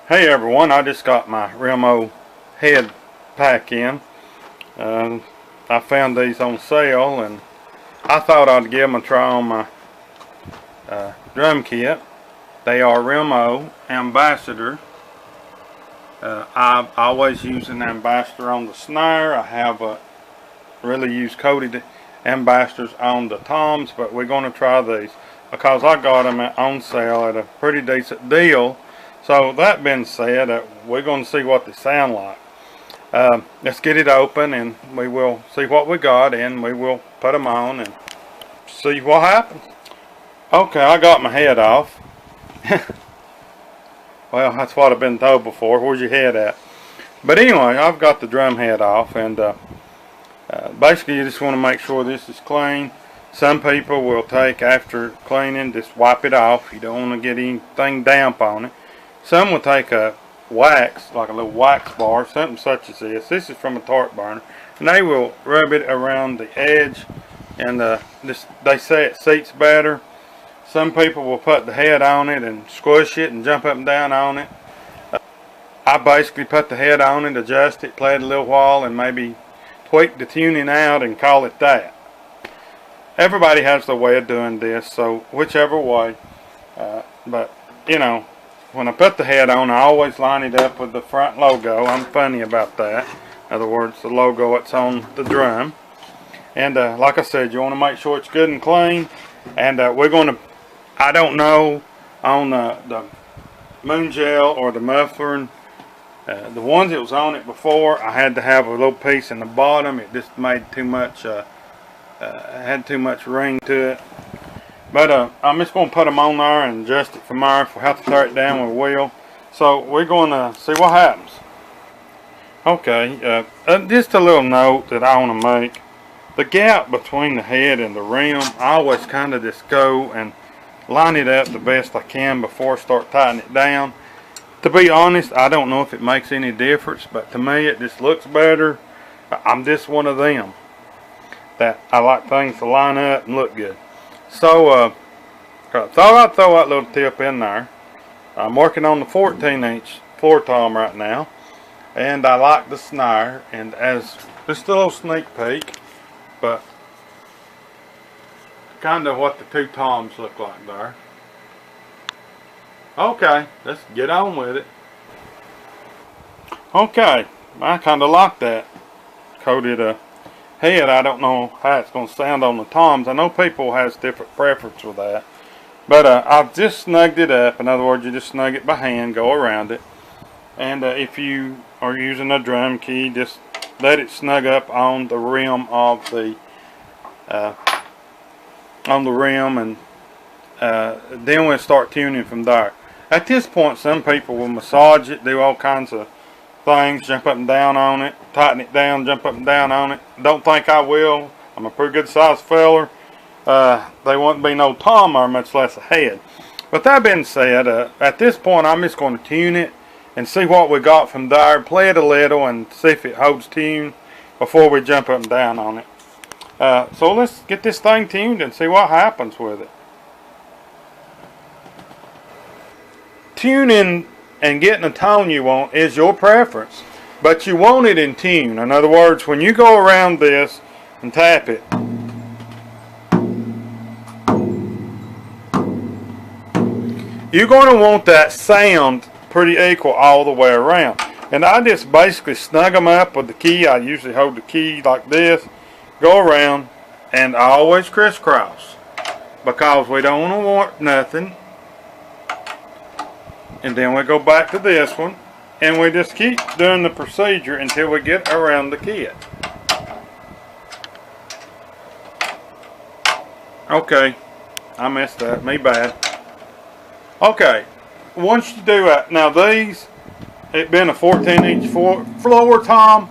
Hey everyone, I just got my Remo head pack in. I found these on sale and I thought I'd give them a try on my drum kit. They are Remo Ambassador. I always use an Ambassador on the snare. I have really used coated Ambassadors on the toms, but we're going to try these because I got them on sale at a pretty decent deal. So that being said, we're going to see what they sound like. Let's get it open and we will see what we got and we will put them on and see what happens. Okay, I got my head off. Well, that's what I've been told before. Where's your head at? But anyway, I've got the drum head off, and basically you just want to make sure this is clean. Some people will take, after cleaning, just wipe it off. You don't want to get anything damp on it. Some will take a wax, like a little wax bar, something such as this. This is from a torque burner, and they will rub it around the edge, and they say it seats better. Some people will put the head on it and squish it and jump up and down on it. I basically put the head on it, adjust it, play it a little while, and maybe tweak the tuning out and call it that. Everybody has their way of doing this, so whichever way. But, you know, when I put the head on, I always line it up with the front logo. I'm funny about that. In other words, the logo that's on the drum. And like I said, you want to make sure it's good and clean. And we're going to, I don't know, on the moon gel or the muffler, the ones that was on it before, I had to have a little piece in the bottom. It just made too much, had too much ring to it. But I'm just going to put them on there and adjust it from there. If we have to tear it down, we will. So we're going to see what happens. Okay, just a little note that I want to make. The gap between the head and the rim, I always kind of just go and line it up the best I can before I start tightening it down. To be honest, I don't know if it makes any difference, but to me it just looks better. I'm just one of them that I like things to line up and look good. So, I thought I'd throw that little tip in there. I'm working on the 14-inch floor tom right now, and I like the snare. And as just a little sneak peek, but kind of what the two toms look like there. Okay, let's get on with it. Okay, I kind of like that coated head. I don't know how it's going to sound on the toms. I know people has different preference with that, but I've just snugged it up. In other words, you just snug it by hand, go around it, and if you are using a drum key, just let it snug up on the rim of the and then we'll start tuning from there. At this point, some people will massage it, do all kinds of things, jump up and down on it, tighten it down, jump up and down on it. Don't think I will. I'm a pretty good sized feller. There won't be no tom or much less a head. But that being said, at this point I'm just going to tune it and see what we got from there, play it a little and see if it holds tune before we jump up and down on it. So let's get this thing tuned and see what happens with it. Tuning and getting a tone you want is your preference, but you want it in tune. In other words, when you go around this and tap it, you're going to want that sound pretty equal all the way around. And I just basically snug them up with the key. I usually hold the key like this, go around, and I always crisscross because we don't want to warp nothing. And then we go back to this one, and we just keep doing the procedure until we get around the kit. Okay, I messed up, me bad. Okay, once you do that, now these, it being a 14-inch floor tom,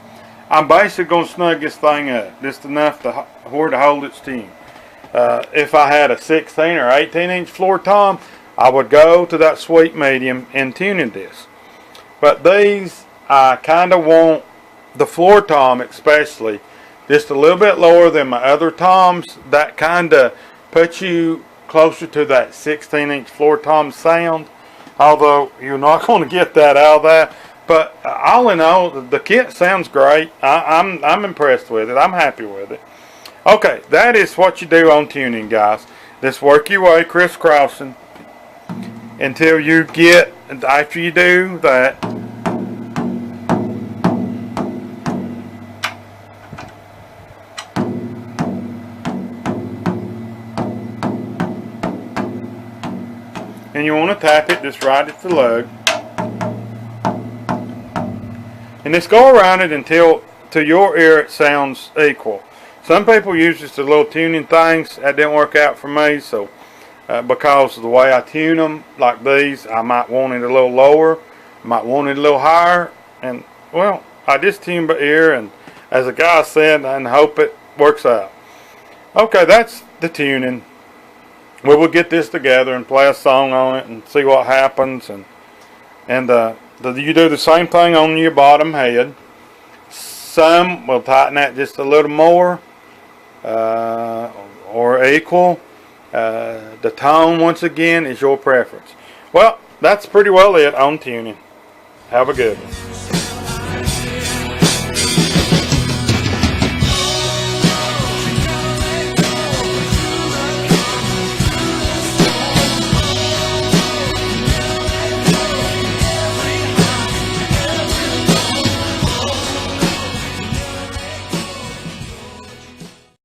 I'm basically going to snug this thing up, just enough to where to hold its tune. If I had a 16 or 18-inch floor tom, I would go to that sweet medium and tuning this. But these, I kind of want the floor tom especially just a little bit lower than my other toms. That kind of puts you closer to that 16-inch floor tom sound. although you're not going to get that out of that. But all in all, the kit sounds great. I'm impressed with it. I'm happy with it. Okay, that is what you do on tuning, guys. Just work your way crisscrossing until you get, after you do that, and you want to tap it just right at the lug. And just go around it until, to your ear, it sounds equal. Some people use just the little tuning things. That didn't work out for me, so because of the way I tune them, like these, I might want it a little lower, might want it a little higher, and well, I just tune by ear, and as the guy said, and hope it works out. Okay, that's the tuning. We will get this together and play a song on it and see what happens, and you do the same thing on your bottom head. Some will tighten that just a little more, or equal. The tone, once again, is your preference. Well, that's pretty well it on tuning. Have a good one.